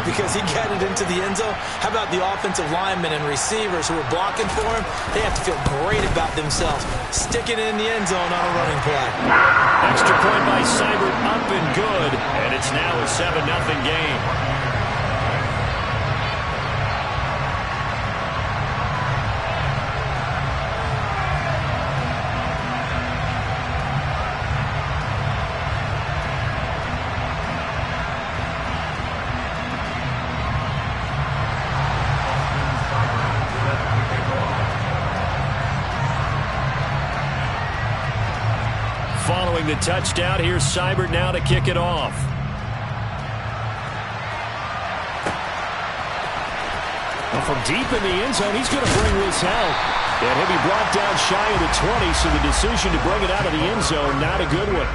because he got it into the end zone. How about the offensive linemen and receivers who are blocking for him? They have to feel great about themselves, sticking it in the end zone on a running play. Extra point by Seibert, up and good, and it's now a 7-0 game. Following the touchdown, here's Seibert now to kick it off. Well, from deep in the end zone, he's going to bring this out. And he'll be brought down shy of the 20, so the decision to bring it out of the end zone, not a good one.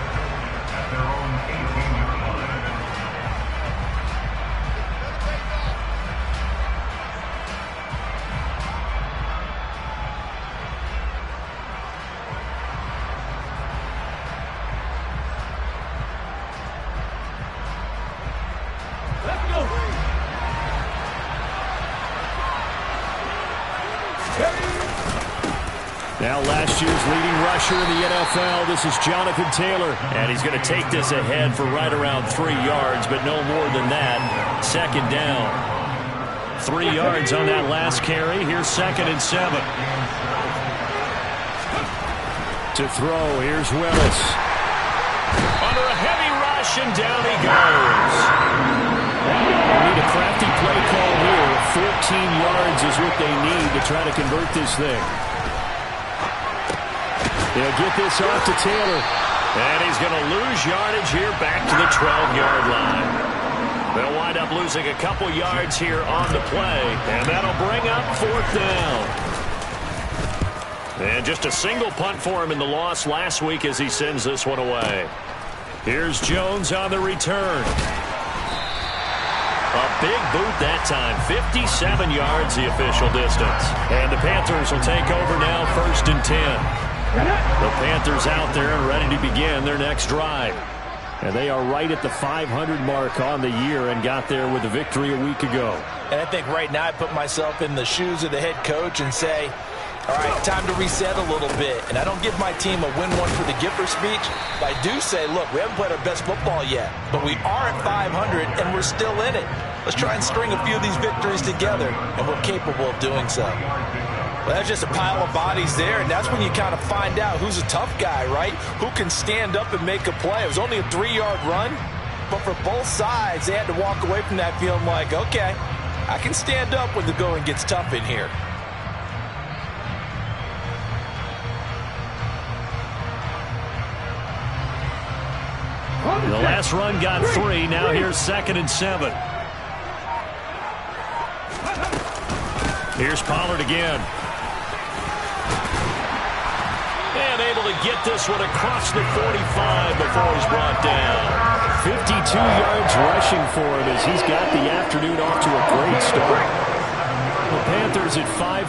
Now last year's leading rusher in the NFL, this is Jonathan Taylor. And he's going to take this ahead for right around 3 yards, but no more than that. Second down. 3 yards on that last carry. Here's 2nd and 7. To throw, here's Willis. Under a heavy rush, and down he goes. They need a crafty play call here. 14 yards is what they need to try to convert this thing. They'll get this off to Taylor. And he's going to lose yardage here back to the 12-yard line. They'll wind up losing a couple yards here on the play. And that'll bring up 4th down. And just a single punt for him in the loss last week as he sends this one away. Here's Jones on the return. A big boot that time. 57 yards the official distance. And the Panthers will take over now, 1st and 10. The Panthers out there and ready to begin their next drive. And they are right at the 500 mark on the year and got there with a victory a week ago. And I think right now I put myself in the shoes of the head coach and say, all right, time to reset a little bit. And I don't give my team a win one for the Gipper speech, but I do say, look, we haven't played our best football yet, but we are at 500 and we're still in it. Let's try and string a few of these victories together, and we're capable of doing so. Well, that's just a pile of bodies there, and that's when you kind of find out who's a tough guy, right? Who can stand up and make a play. It was only a 3-yard run, but for both sides, they had to walk away from that feeling like, okay, I can stand up when the going gets tough in here. The last run got 3. Now here's 2nd and 7. Here's Pollard again. And able to get this one across the 45 before he's brought down. 52 yards rushing for him as he's got the afternoon off to a great start. The Panthers at 500,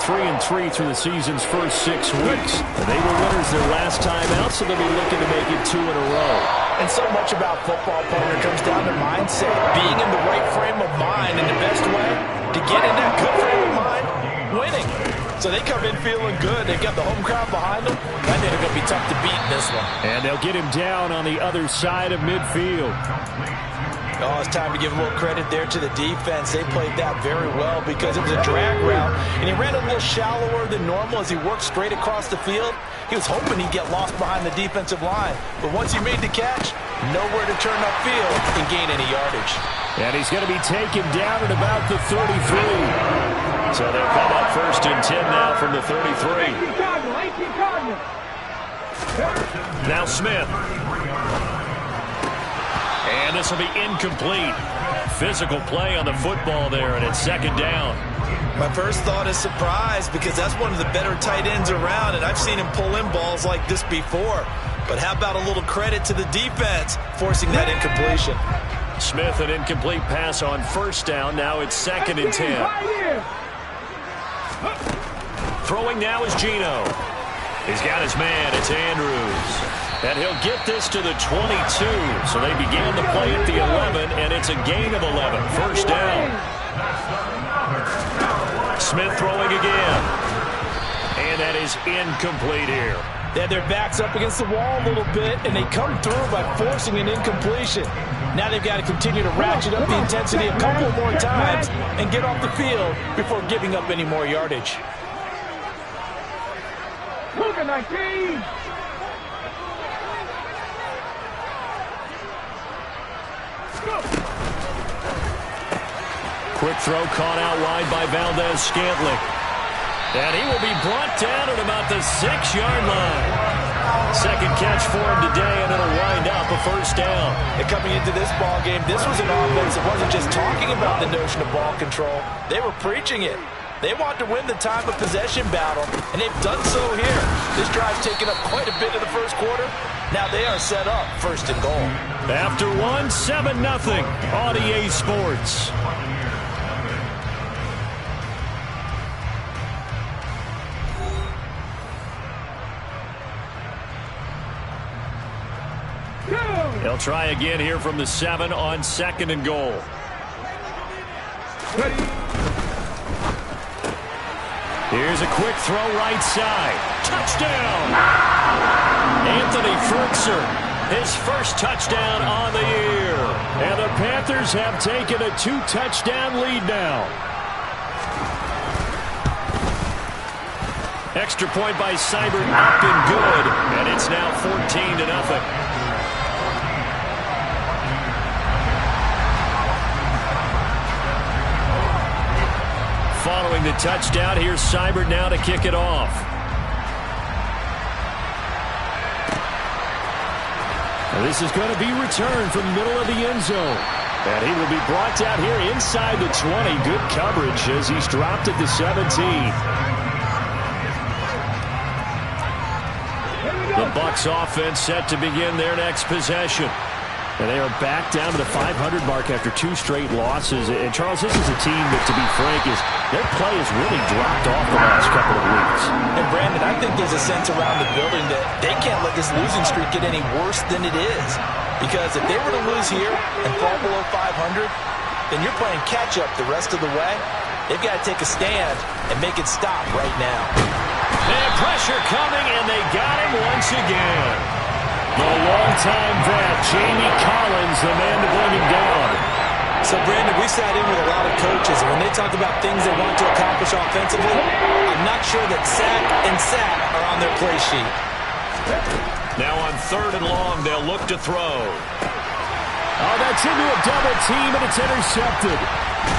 3-3 through the season's first 6 weeks. They were winners their last time out, so they'll be looking to make it 2 in a row. And so much about football, partner, comes down to mindset. Being in the right frame of mind, and the best way to get in that good frame of mind, winning. So they come in feeling good. They've got the home crowd behind them. I think they're going to be tough to beat in this one. And they'll get him down on the other side of midfield. Oh, it's time to give a little credit there to the defense. They played that very well because it was a drag route, and he ran a little shallower than normal as he worked straight across the field. He was hoping he'd get lost behind the defensive line, but once he made the catch, nowhere to turn upfield and gain any yardage. And he's going to be taken down at about the 33. So they'll come up 1st and 10 now from the 33. Now Smith. And this will be incomplete. Physical play on the football there, and it's 2nd down. My first thought is surprise because that's one of the better tight ends around, and I've seen him pull in balls like this before. But how about a little credit to the defense forcing that incompletion? Smith, an incomplete pass on 1st down. Now it's 2nd and 10. Throwing now is Geno. He's got his man. It's Andrews. And he'll get this to the 22. So they began the play at the 11, and it's a gain of 11. First down. Smith throwing again. And that is incomplete here. They had their backs up against the wall a little bit, and they come through by forcing an incompletion. Now they've got to continue to ratchet up the intensity a couple more times and get off the field before giving up any more yardage. Look at 19. Quick throw caught out wide by Valdez-Scantling. And he will be brought down at about the 6-yard line. Second catch for him today, and it'll wind up a first down. And coming into this ball game, this was an offense that wasn't just talking about the notion of ball control. They were preaching it. They want to win the time of possession battle, and they've done so here. This drive's taken up quite a bit in the first quarter. Now they are set up first and goal. After one, 7-0 on EA Sports. They'll try again here from the 7 on second and goal. Here's a quick throw right side. Touchdown! Anthony Ferkser, his first touchdown on the year. And the Panthers have taken a 2-touchdown lead now. Extra point by Seibert up and good. And it's now 14-0. Following the touchdown, here's Seibert now to kick it off. And this is going to be returned from the middle of the end zone. And he will be brought down here inside the 20. Good coverage as he's dropped at the 17. The Bucs offense set to begin their next possession. And they are back down to the 500 mark after 2 straight losses. And, Charles, this is a team that, to be frank, their play has really dropped off the last couple of weeks. And, Brandon, I think there's a sense around the building that they can't let this losing streak get any worse than it is. Because if they were to lose here and fall below 500, then you're playing catch-up the rest of the way. They've got to take a stand and make it stop right now. And pressure coming, and they got him once again. The long-time vet, Jamie Collins, the man to bring him down. So, Brandon, we sat in with a lot of coaches, and when they talk about things they want to accomplish offensively, I'm not sure that sack and sack are on their play sheet. Now on 3rd and long, they'll look to throw. Oh, that's into a double team, and it's intercepted.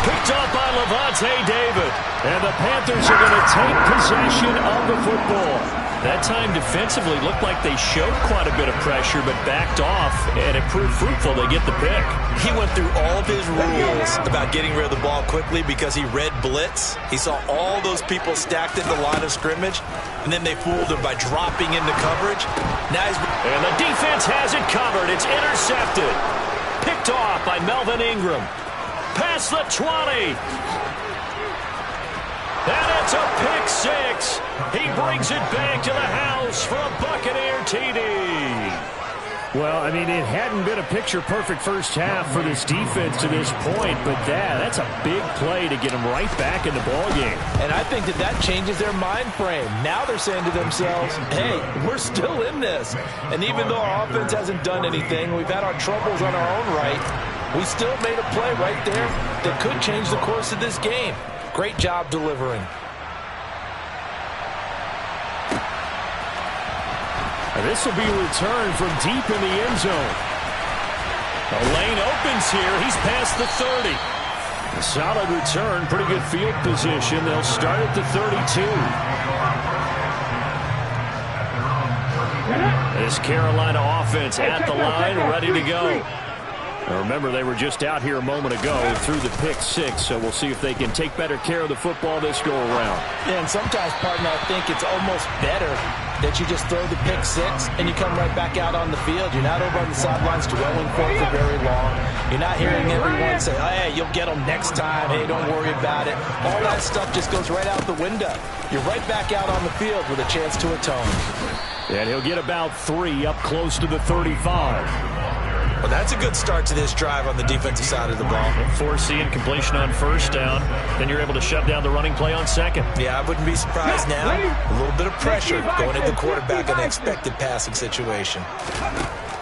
Picked up by Levante David. And the Panthers are going to take possession of the football. That time defensively looked like they showed quite a bit of pressure but backed off, and it proved fruitful. They get the pick. He went through all of his rules about getting rid of the ball quickly because he read blitz. He saw all those people stacked in the line of scrimmage, and then they fooled him by dropping into coverage. Now and the defense has it covered. It's intercepted. Picked off by Melvin Ingram. Past the 20. And it's a pick 6. He brings it back to the house for a Buccaneer TD. Well, I mean, it hadn't been a picture-perfect first half for this defense to this point, but that's a big play to get them right back in the ballgame. And I think that changes their mind frame. Now they're saying to themselves, hey, we're still in this. And even though our offense hasn't done anything, we've had our troubles on our own right, we still made a play right there that could change the course of this game. Great job delivering. And this will be returned from deep in the end zone. The lane opens here. He's past the 30. A solid return, pretty good field position. They'll start at the 32. This Carolina offense at the line, ready to go. Now remember, they were just out here a moment ago through the pick 6, so we'll see if they can take better care of the football this go-around. Yeah, and sometimes, partner, I think it's almost better that you just throw the pick 6 and you come right back out on the field. You're not over on the sidelines dwelling for very long. You're not hearing everyone say, hey, you'll get them next time. Hey, don't worry about it. All that stuff just goes right out the window. You're right back out on the field with a chance to atone. And he'll get about 3 up close to the 35. Well, that's a good start to this drive on the defensive side of the ball. Forcing completion on first down. Then you're able to shut down the running play on second. Yeah, I wouldn't be surprised now. A little bit of pressure going at the quarterback in an expected passing situation.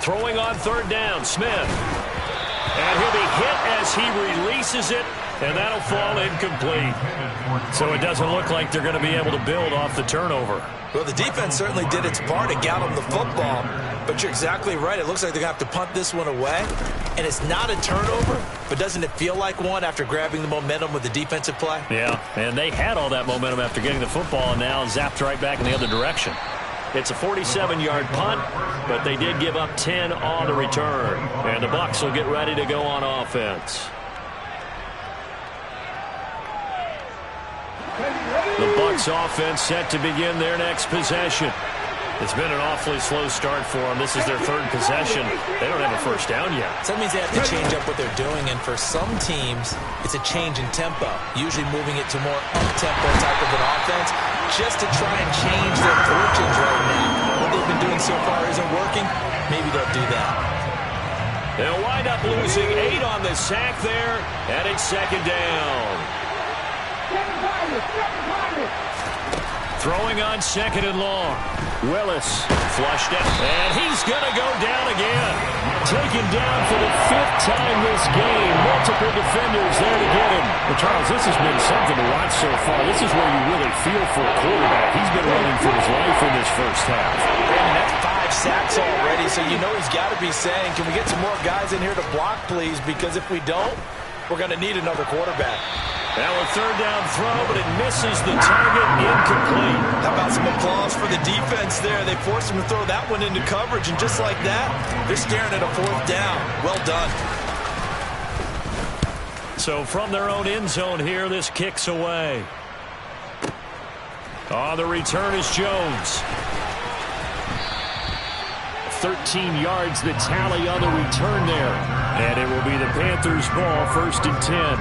Throwing on third down, Smith. And he'll be hit as he releases it, and that'll fall incomplete. So it doesn't look like they're going to be able to build off the turnover. Well, the defense certainly did its part to get them the football, but you're exactly right. It looks like they're going to have to punt this one away, and it's not a turnover, but doesn't it feel like one after grabbing the momentum with the defensive play? Yeah, and they had all that momentum after getting the football, and now zapped right back in the other direction. It's a 47-yard punt, but they did give up 10 on the return, and the Bucs will get ready to go on offense. The Bucs offense set to begin their next possession. It's been an awfully slow start for them. This is their third possession. They don't have a first down yet. So that means they have to change up what they're doing, and for some teams, it's a change in tempo, usually moving it to more up-tempo type of an offense, just to try and change their fortunes right now. What they've been doing so far isn't working. Maybe they'll do that. They'll wind up losing 8 on the sack there, and it's second down. Throwing on second and long. Willis flushed out, and he's going to go down again. Taken down for the 5th time this game. Multiple defenders there to get him. Well, Charles, this has been something to watch so far. This is where you really feel for a quarterback. He's been running for his life in this first half. And that's 5 sacks already, so you know he's got to be saying, can we get some more guys in here to block, please? Because if we don't, we're going to need another quarterback. Now a third down throw, but it misses the target, incomplete. How about some applause for the defense there? They forced him to throw that one into coverage, and just like that, they're staring at a 4th down. Well done. So from their own end zone here, this kicks away. On the return is Jones. 13 yards the tally on the return there. And it will be the Panthers' ball, 1st and 10.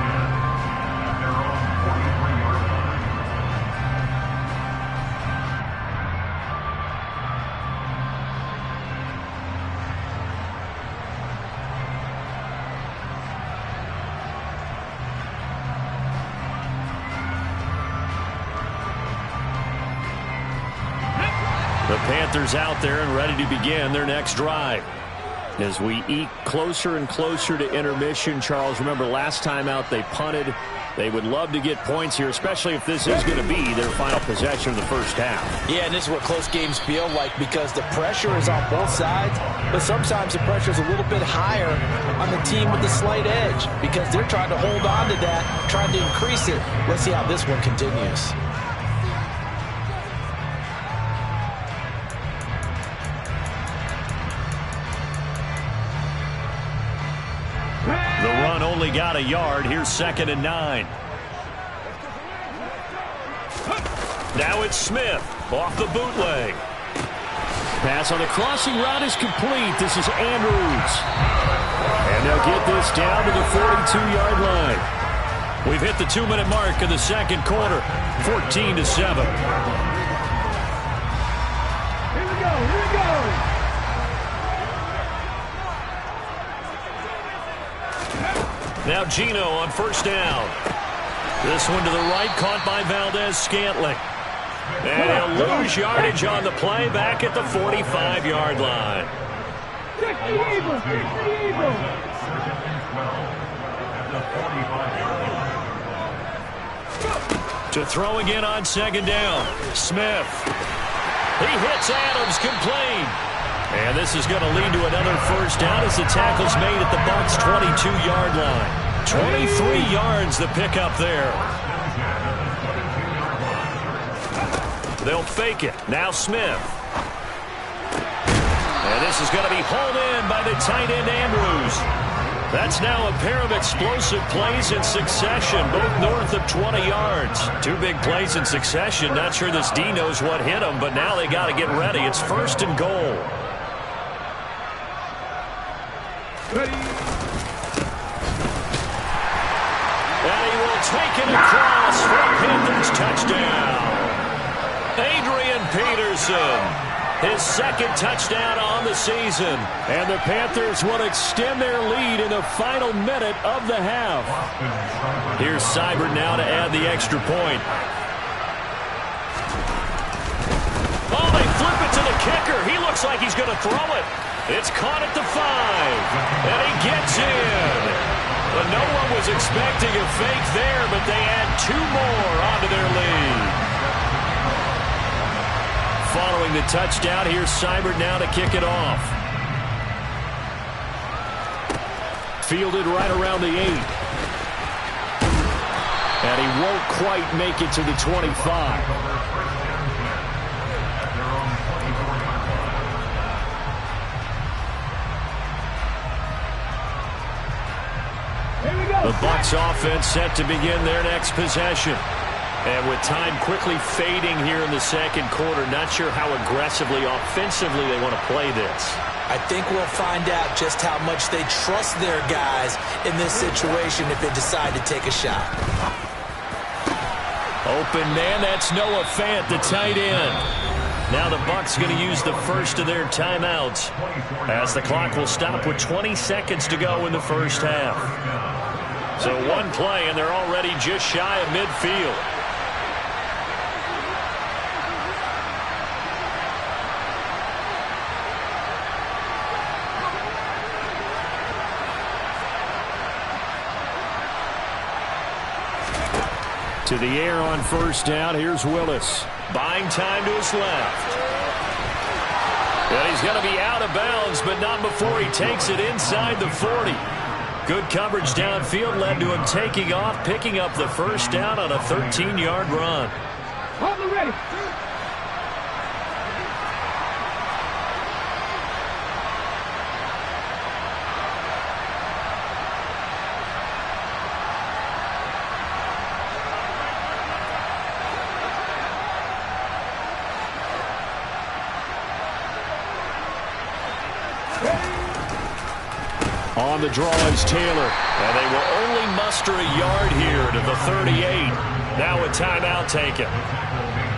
The Panthers out there and ready to begin their next drive. As we eke closer and closer to intermission, Charles, remember last time out they punted. They would love to get points here, especially if this is going to be their final possession of the first half. Yeah, and this is what close games feel like because the pressure is on both sides, but sometimes the pressure is a little bit higher on the team with the slight edge because they're trying to hold on to that, trying to increase it. Let's see how this one continues. The run only got a yard. Here's 2nd and 9. Now it's Smith off the bootleg. Pass on the crossing route is complete. This is Andrews. And they'll get this down to the 42-yard line. We've hit the 2-minute mark of the second quarter. 14-7. Here we go. Now Gino on first down. This one to the right, caught by Valdez-Scantling. And he'll lose yardage on the play back at the 45-yard line. 60 Eagles, 60 Eagles. To throw again on second down. Smith. He hits Adams, complete. And this is going to lead to another first down as the tackle's made at the Bucs' 22-yard line. 23 yards the pickup there. They'll fake it. Now Smith. And this is going to be hauled in by the tight end Andrews. That's now a pair of explosive plays in succession, both north of 20 yards. 2 big plays in succession. Not sure this D knows what hit them, but now they got to get ready. It's 1st and goal. Ready. And he will take it across for a Panthers touchdown. Adrian Peterson. His second touchdown on the season. And the Panthers will extend their lead in the final minute of the half. Here's Seibert now to add the extra point. Oh, they flip it to the kicker. He looks like he's going to throw it. It's caught at the 5. And he gets in. But no one was expecting a fake there, but they add 2 more onto their lead. Following the touchdown, here's Seibert now to kick it off. Fielded right around the 8. And he won't quite make it to the 25. The Bucs offense set to begin their next possession. And with time quickly fading here in the second quarter, not sure how aggressively, offensively they want to play this. I think we'll find out just how much they trust their guys in this situation if they decide to take a shot. Open man, that's Noah Fant, the tight end. Now the Bucs going to use the first of their timeouts as the clock will stop with 20 seconds to go in the first half. So one play, and they're already just shy of midfield. To the air on first down. Here's Willis. Buying time to his left. And he's going to be out of bounds, but not before he takes it inside the 40. Good coverage downfield led to him taking off, picking up the first down on a 13-yard run. Hold it ready. On the draw is Taylor. And they will only muster a yard here to the 38. Now a timeout taken.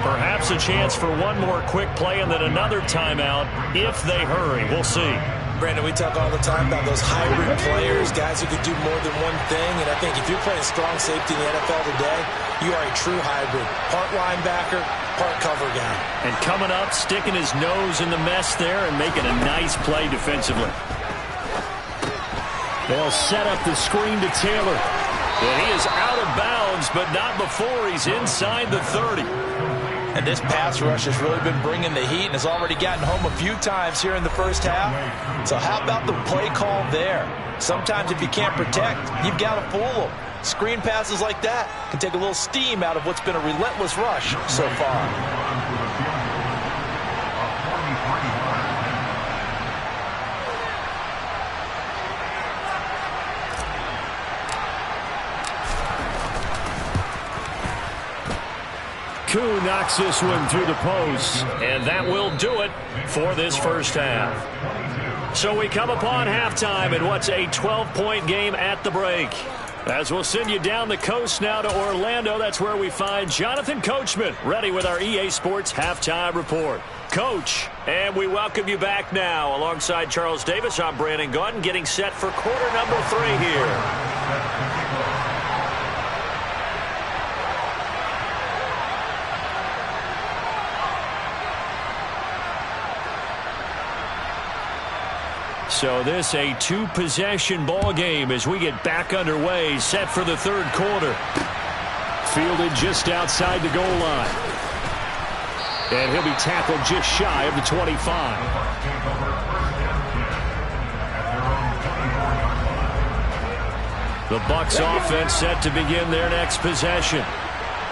Perhaps a chance for one more quick play and then another timeout if they hurry. We'll see. Brandon, we talk all the time about those hybrid players, guys who can do more than one thing. And I think if you're playing strong safety in the NFL today, you are a true hybrid. Part linebacker, part cover guy. And coming up, sticking his nose in the mess there and making a nice play defensively. They'll set up the screen to Taylor. And he is out of bounds, but not before he's inside the 30. And this pass rush has really been bringing the heat and has already gotten home a few times here in the first half. So how about the play call there? Sometimes if you can't protect, you've got to fool them. Screen passes like that can take a little steam out of what's been a relentless rush so far. Koo knocks this one through the post. And that will do it for this first half. So we come upon halftime in what's a 12-point game at the break. As we'll send you down the coast now to Orlando, that's where we find Jonathan Coachman ready with our EA Sports Halftime Report. Coach, and we welcome you back now. Alongside Charles Davis, I'm Brandon Gaudin, getting set for quarter number 3 here. So this a 2-possession ball game as we get back underway, set for the third quarter. Fielded just outside the goal line. And he'll be tackled just shy of the 25. The Bucs offense set to begin their next possession.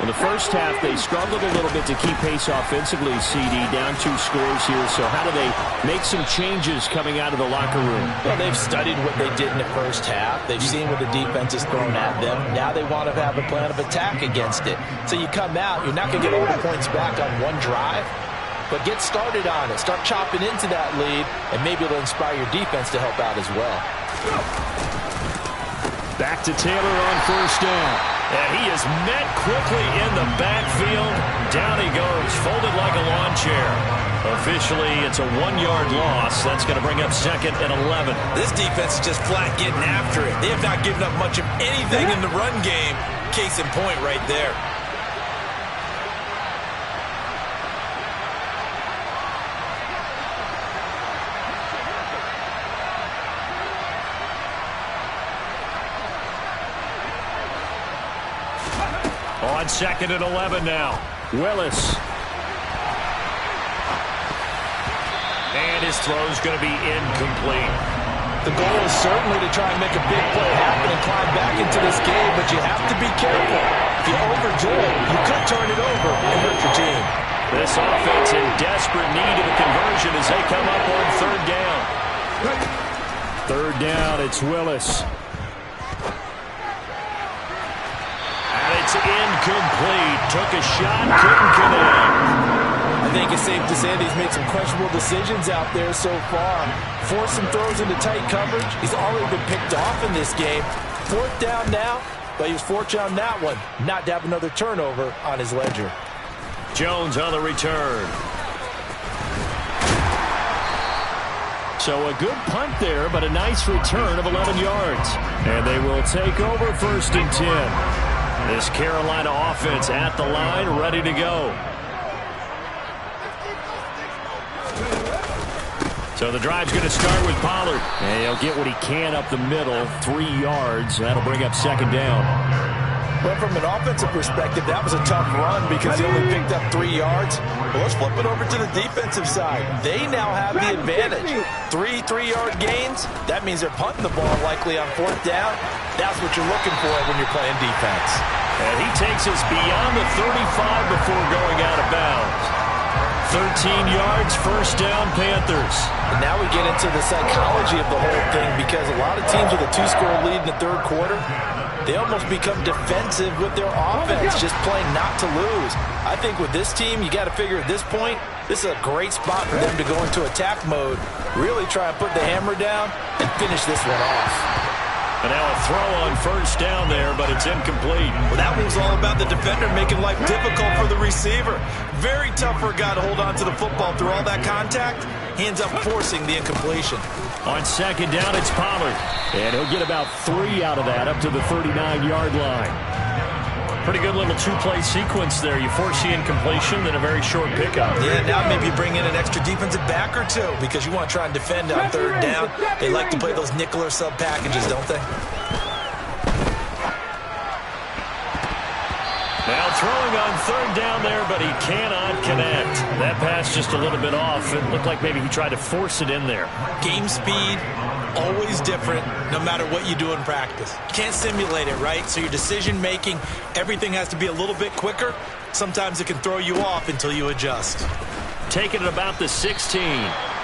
In the first half, they struggled a little bit to keep pace offensively, CD, down 2 scores here. So how do they make some changes coming out of the locker room? Well, they've studied what they did in the first half. They've seen what the defense has thrown at them. Now they want to have a plan of attack against it. So you come out, you're not going to get all the points back on one drive, but get started on it. Start chopping into that lead, and maybe it'll inspire your defense to help out as well. Back to Taylor on first down. And he is met quickly in the backfield. Down he goes, folded like a lawn chair. Officially, it's a 1-yard loss. That's going to bring up 2nd and 11. This defense is just flat getting after it. They have not given up much of anything in the run game. Case in point right there. On 2nd and 11 now. Willis. And his throw's going to be incomplete. The goal is certainly to try and make a big play happen and climb back into this game, but you have to be careful. If you overdo it, you could turn it over and hurt your team. This offense in desperate need of a conversion as they come up on 3rd down. 3rd down, it's Willis. And it's incomplete. Took a shot, couldn't connect. I think it's safe to say that he's made some questionable decisions out there so far. Forced some throws into tight coverage. He's already been picked off in this game. 4th down now, but he was fortunate on that one not to have another turnover on his ledger. Jones on the return. So a good punt there, but a nice return of 11 yards. And they will take over 1st and 10. This Carolina offense at the line, ready to go. So the drive's going to start with Pollard. And he'll get what he can up the middle, 3 yards. That'll bring up 2nd down. Well, from an offensive perspective, that was a tough run because he only picked up 3 yards. Well, let's flip it over to the defensive side. They now have the advantage. 3 3-yard gains. That means they're punting the ball likely on 4th down. That's what you're looking for when you're playing defense. And he takes us beyond the 35 before going out of bounds. 13 yards, 1st down, Panthers. And now we get into the psychology of the whole thing because a lot of teams with a 2-score lead in the 3rd quarter, they almost become defensive with their offense, just playing not to lose. I think with this team, you got to figure at this point, this is a great spot for them to go into attack mode, really try and put the hammer down and finish this one off. And now a throw on 1st down there, but it's incomplete. Well, that one was all about the defender making life difficult for the receiver. Very tough for a guy to hold on to the football through all that contact. He ends up forcing the incompletion. On 2nd down, it's Pollard. And he'll get about 3 out of that up to the 39-yard line. Pretty good little 2-play sequence there. You force the incompletion, then a very short pickup. Yeah, now maybe you bring in an extra defensive back or two because you want to try and defend on 3rd down. They like to play those nickel or sub packages, don't they? Now throwing on 3rd down there, but he cannot connect. That pass just a little bit off. It looked like maybe he tried to force it in there. Game speed, always different no matter what you do in practice. You can't simulate it, right? So your decision making, everything has to be a little bit quicker. Sometimes it can throw you off until you adjust. Taking it about the 16.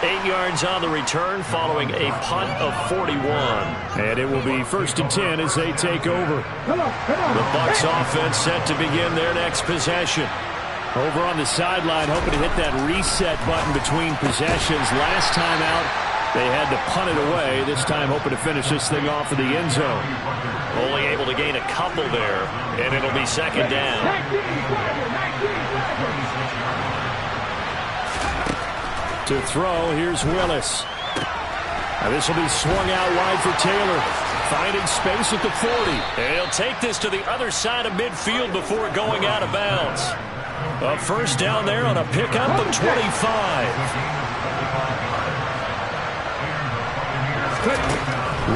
8 yards on the return following a punt of 41. And it will be 1st and 10 as they take over. The Bucs offense set to begin their next possession. Over on the sideline, hoping to hit that reset button between possessions. Last time out, they had to punt it away. This time hoping to finish this thing off in the end zone. Only able to gain a couple there, and it'll be 2nd down. To throw, here's Willis. Now this will be swung out wide for Taylor. Finding space at the 40. And he'll take this to the other side of midfield before going out of bounds. A 1st down there on a pickup of 25.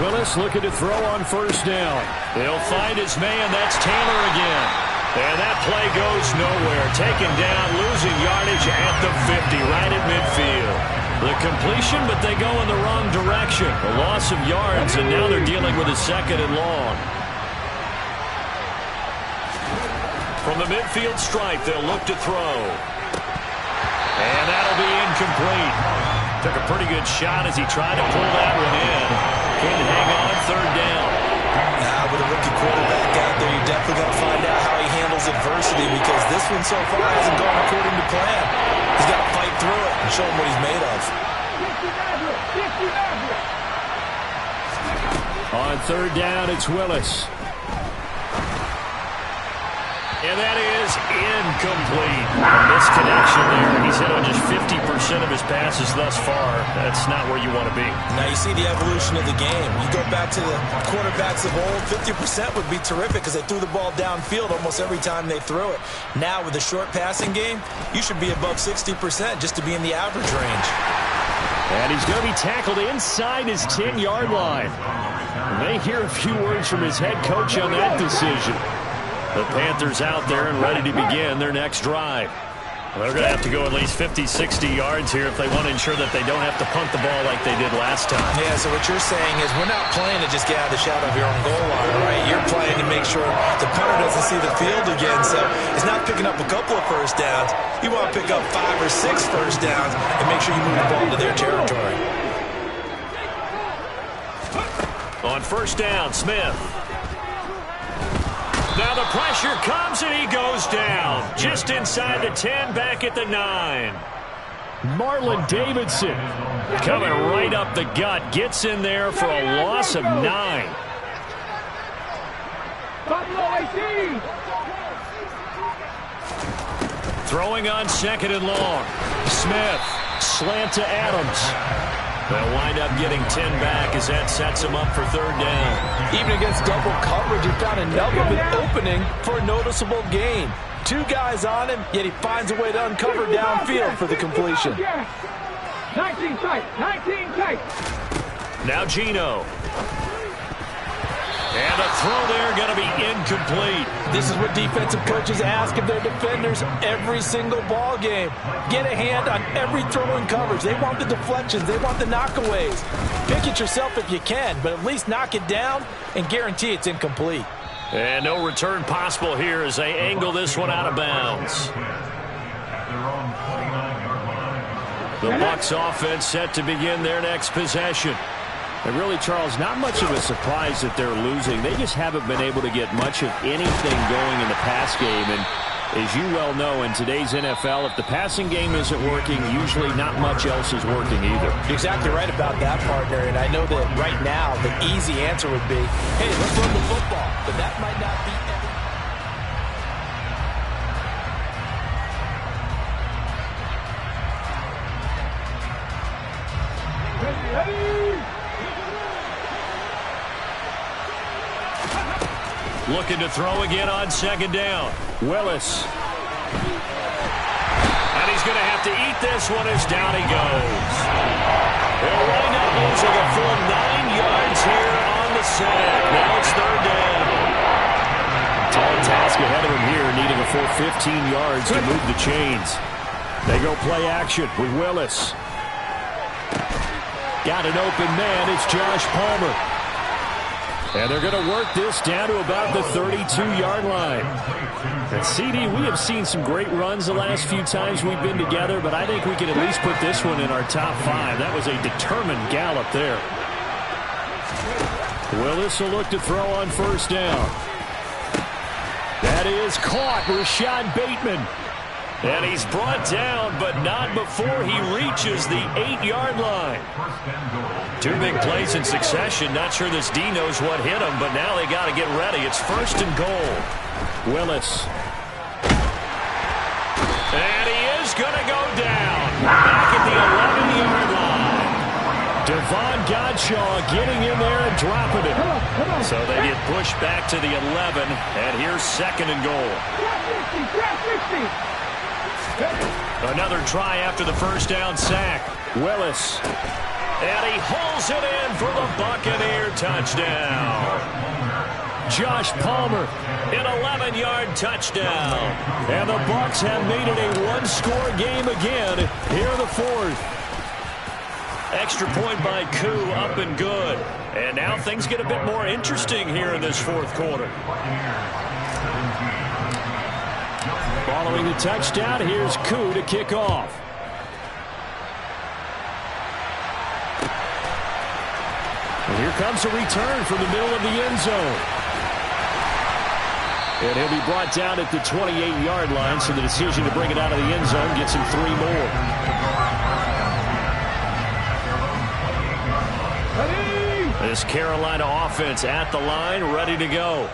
Willis looking to throw on 1st down. They'll find his man. That's Taylor again. And that play goes nowhere. Taken down, losing yardage at the 50, right at midfield. The completion, but they go in the wrong direction. A loss of yards, and now they're dealing with a 2nd and long. From the midfield stripe, they'll look to throw. And that'll be incomplete. Took a pretty good shot as he tried to pull that one in. Couldn't hang on 3rd down. With a rookie quarterback out there, you're definitely going to find out how he handles adversity because this one so far hasn't gone according to plan. He's got to fight through it and show him what he's made of. On 3rd down, it's Willis. And that is incomplete. Misconnection there. He's hit on just 50% of his passes thus far. That's not where you want to be. Now you see the evolution of the game. You go back to the quarterbacks of old, 50% would be terrific because they threw the ball downfield almost every time they threw it. Now with the short passing game, you should be above 60% just to be in the average range. And he's going to be tackled inside his 10-yard line. They hear a few words from his head coach on that decision. The Panthers out there and ready to begin their next drive. Well, they're going to have to go at least 50, 60 yards here if they want to ensure that they don't have to punt the ball like they did last time. Yeah, so what you're saying is we're not playing to just get out of the shadow of your own goal line, right? You're playing to make sure the punter doesn't see the field again. So it's not picking up a couple of first downs. You want to pick up 5 or 6 first downs and make sure you move the ball into their territory. On first down, Smith. Now the pressure comes and he goes down. Just inside the 10, back at the 9. Marlon Davidson coming right up the gut. Gets in there for a loss of 9. Throwing on second and long. Smith, slant to Adams. They'll wind up getting 10 back as that sets him up for third down. Even against double coverage, he found enough of an opening for a noticeable gain. 2 guys on him, yet he finds a way to uncover downfield for the completion. 19 tight, 19 tight. Now Geno. And a throw there going to be incomplete. This is what defensive coaches ask of their defenders every single ball game. Get a hand on every throw in coverage. They want the deflections. They want the knockaways. Pick it yourself if you can, but at least knock it down and guarantee it's incomplete. And no return possible here as they angle this one out of bounds. The Bucs offense set to begin their next possession. And really, Charles, not much of a surprise that they're losing. They just haven't been able to get much of anything going in the pass game. And as you well know, in today's NFL, if the passing game isn't working, usually not much else is working either. You're exactly right about that, partner. And I know that right now the easy answer would be, hey, let's run the football. But that might not be Looking to throw again on second down. Willis. And he's going to have to eat this one as down he goes. They'll wind up losing a full 9 yards here on the sack. Now it's third down. Tall task ahead of him here, needing a full 15 yards to move the chains. They go play action with Willis. Got an open man. It's Josh Palmer. And they're going to work this down to about the 32-yard line. And CD, we have seen some great runs the last few times we've been together, but I think we can at least put this one in our top 5. That was a determined gallop there. Willis will look to throw on first down. That is caught. Rashad Bateman. And he's brought down, but not before he reaches the 8-yard line. 2 big plays in succession. Not sure this D knows what hit him, but now they got to get ready. It's first and goal. Willis. And he is going to go down. Back at the 11-yard line. Devon Godshaw getting in there and dropping it. So they get pushed back to the 11, and here's second and goal. Another try after the first down sack. Willis. And he holds it in for the Buccaneer touchdown. Josh Palmer. An 11-yard touchdown. And the Bucs have made it a one-score game again here in the fourth. Extra point by Koo, up and good. And now things get a bit more interesting here in this fourth quarter. Following the touchdown, here's Koo to kick off. And here comes a return from the middle of the end zone. And he'll be brought down at the 28-yard line, so the decision to bring it out of the end zone gets him 3 more. This Carolina offense at the line, ready to go.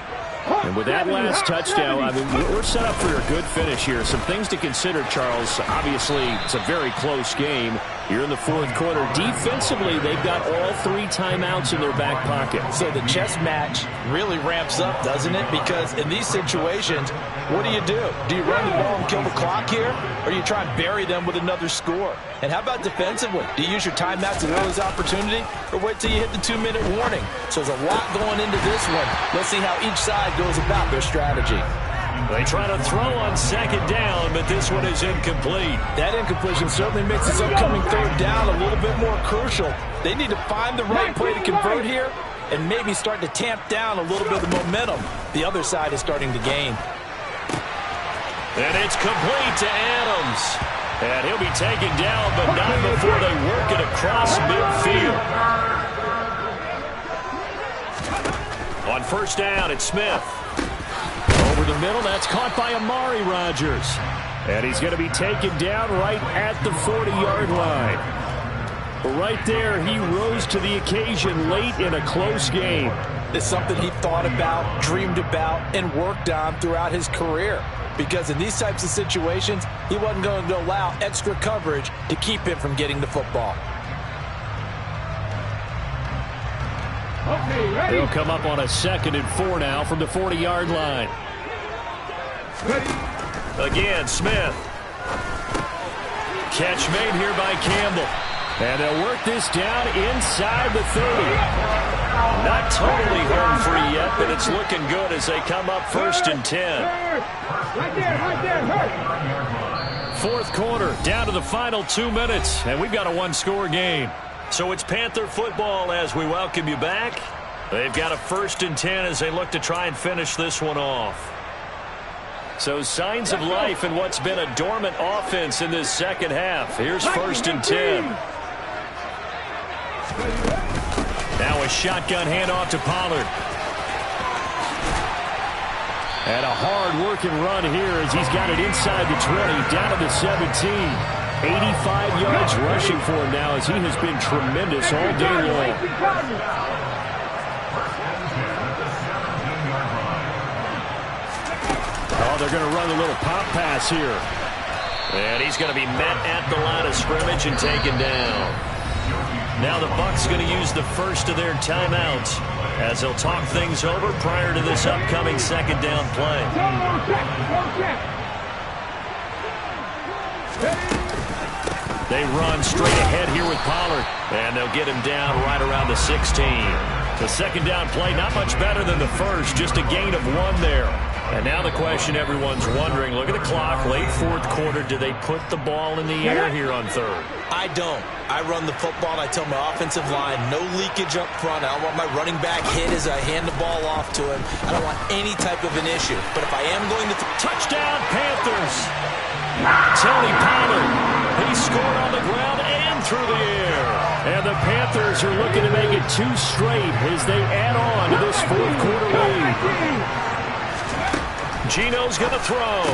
And with that last touchdown, I mean, we're set up for a good finish here. Some things to consider, Charles. Obviously, it's a very close game. You're in the fourth quarter. Defensively, they've got all 3 timeouts in their back pocket. So the chess match really ramps up, doesn't it? Because in these situations, what do? Do you run the ball and kill the clock here? Or do you try and bury them with another score? And how about defensively? Do you use your timeouts at earliest opportunity? Or wait till you hit the 2-minute warning? So there's a lot going into this one. Let's see how each side goes about their strategy. They try to throw on second down, but this one is incomplete. That incompletion certainly makes this upcoming third down a little bit more crucial. They need to find the right play to convert here and maybe start to tamp down a little bit of the momentum the other side is starting to gain. And it's complete to Adams. And he'll be taken down, but not before they work it across midfield. On first down, it's Smith. Over the middle, that's caught by Amari Rodgers. And he's going to be taken down right at the 40-yard line. Right there, he rose to the occasion late in a close game. It's something he thought about, dreamed about, and worked on throughout his career. Because in these types of situations, he wasn't going to allow extra coverage to keep him from getting the football. Okay, ready? They'll come up on a 2nd and 4 now from the 40-yard line. Again, Smith. Catch made here by Campbell. And they'll work this down inside the 30. Not totally home free yet, but it's looking good as they come up 1st and 10. Right there, hurt. Fourth quarter, down to the final 2 minutes, and we've got a 1-score game. So it's Panther football as we welcome you back. They've got a 1st and 10 as they look to try and finish this one off. So signs of life in what's been a dormant offense in this second half. Here's 1st and 10. Now a shotgun handoff to Pollard. And a hard-working run here as he's got it inside the 20, down to the 17. 85 yards rushing for him now as he has been tremendous all day long. Oh, they're going to run a little pop pass here. And he's going to be met at the line of scrimmage and taken down. Now the Bucs going to use the first of their timeouts as they'll talk things over prior to this upcoming 2nd down play. They run straight ahead here with Pollard, and they'll get him down right around the 16. The 2nd down play, not much better than the first, just a gain of 1 there. And now the question everyone's wondering, look at the clock, late fourth quarter, do they put the ball in the air here on 3rd? I don't. I run the football, and I tell my offensive line, no leakage up front. I don't want my running back hit as I hand the ball off to him. I don't want any type of an issue. But if I am going to... Touchdown, Panthers! Tony Pollard, he scored on the ground and through the air. And the Panthers are looking to make it 2 straight as they add on to this fourth quarter lead. Gino's going to throw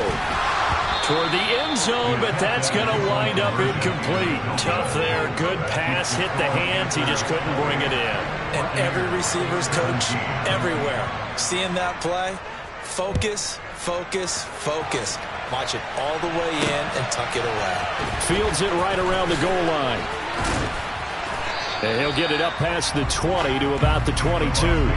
toward the end zone, but that's going to wind up incomplete. Tough there. Good pass. Hit the hands. He just couldn't bring it in. And every receiver's coach everywhere. Seeing that play, focus, focus, focus. Watch it all the way in and tuck it away. Fields it right around the goal line. And he'll get it up past the 20 to about the 22.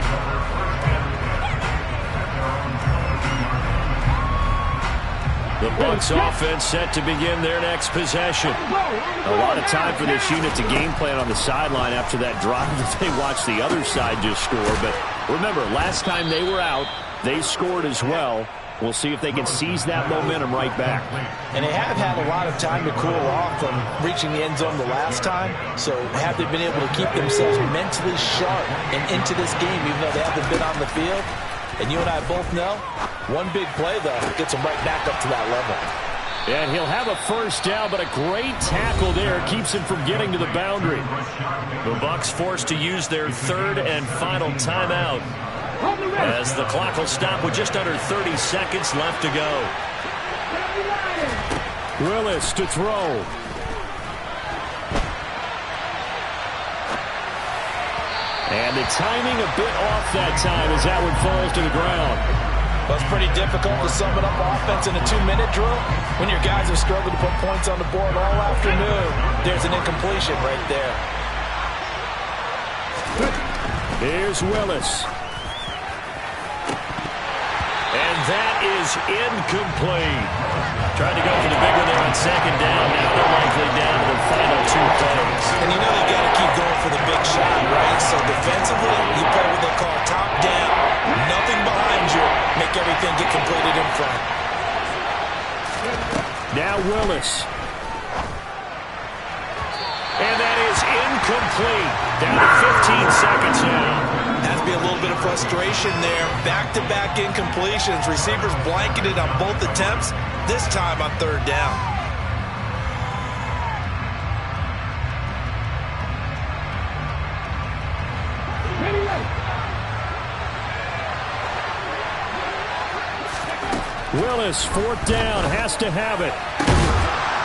The Bucs offense set to begin their next possession. A lot of time for this unit to game plan on the sideline after that drive that they watched the other side just score. But remember, last time they were out, they scored as well. We'll see if they can seize that momentum right back. And they have had a lot of time to cool off from reaching the end zone the last time. So have they been able to keep themselves mentally sharp and into this game, even though they haven't been on the field? And you and I both know, one big play, though, gets them right back up to that level. And he'll have a first down, but a great tackle there keeps him from getting to the boundary. The Bucs forced to use their 3rd and final timeout as the clock will stop with just under 30 seconds left to go. Willis to throw. And the timing a bit off that time as that one falls to the ground. Well, it's pretty difficult to sum it up offense in a 2-minute drill when your guys have struggled to put points on the board all afternoon. There's an incompletion right there. Here's Willis. And that is incomplete. Tried to go for the big one there on second down. Now they're likely down to the final 2 plays. And you know you got to keep going for the big shot, right? So defensively, you play what they call top down. Nothing behind you. Make everything get completed in front. Now Willis. And that is incomplete. Down to 15 seconds now. Has to be a little bit of frustration there. Back-to-back incompletions. Receivers blanketed on both attempts, this time on 3rd down. Willis, 4th down, has to have it.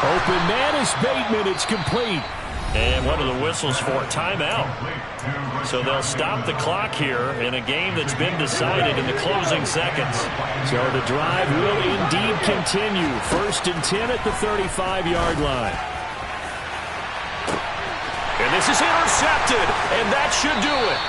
Open man is Bateman. It's complete. And one of the whistles for timeout. So they'll stop the clock here in a game that's been decided in the closing seconds. So the drive will indeed continue. 1st and 10 at the 35-yard line. And this is intercepted, and that should do it.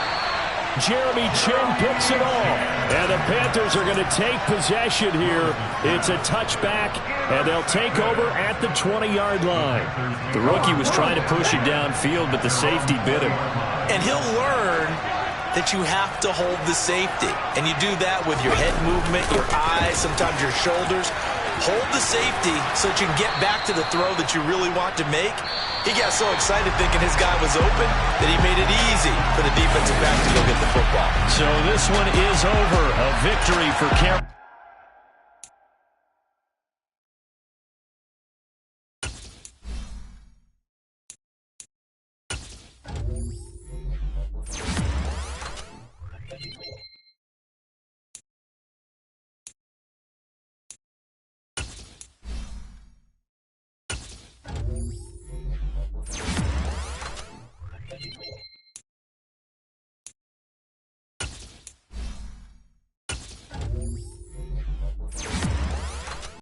Jeremy Chin picks it off. And the Panthers are going to take possession here. It's a touchback, and they'll take over at the 20-yard line. The rookie was trying to push it downfield, but the safety bit him. And he'll learn that you have to hold the safety. And you do that with your head movement, your eyes, sometimes your shoulders. Hold the safety so that you can get back to the throw that you really want to make. He got so excited thinking his guy was open that he made it easy for the defensive back to go get the football. So this one is over. A victory for Carolina.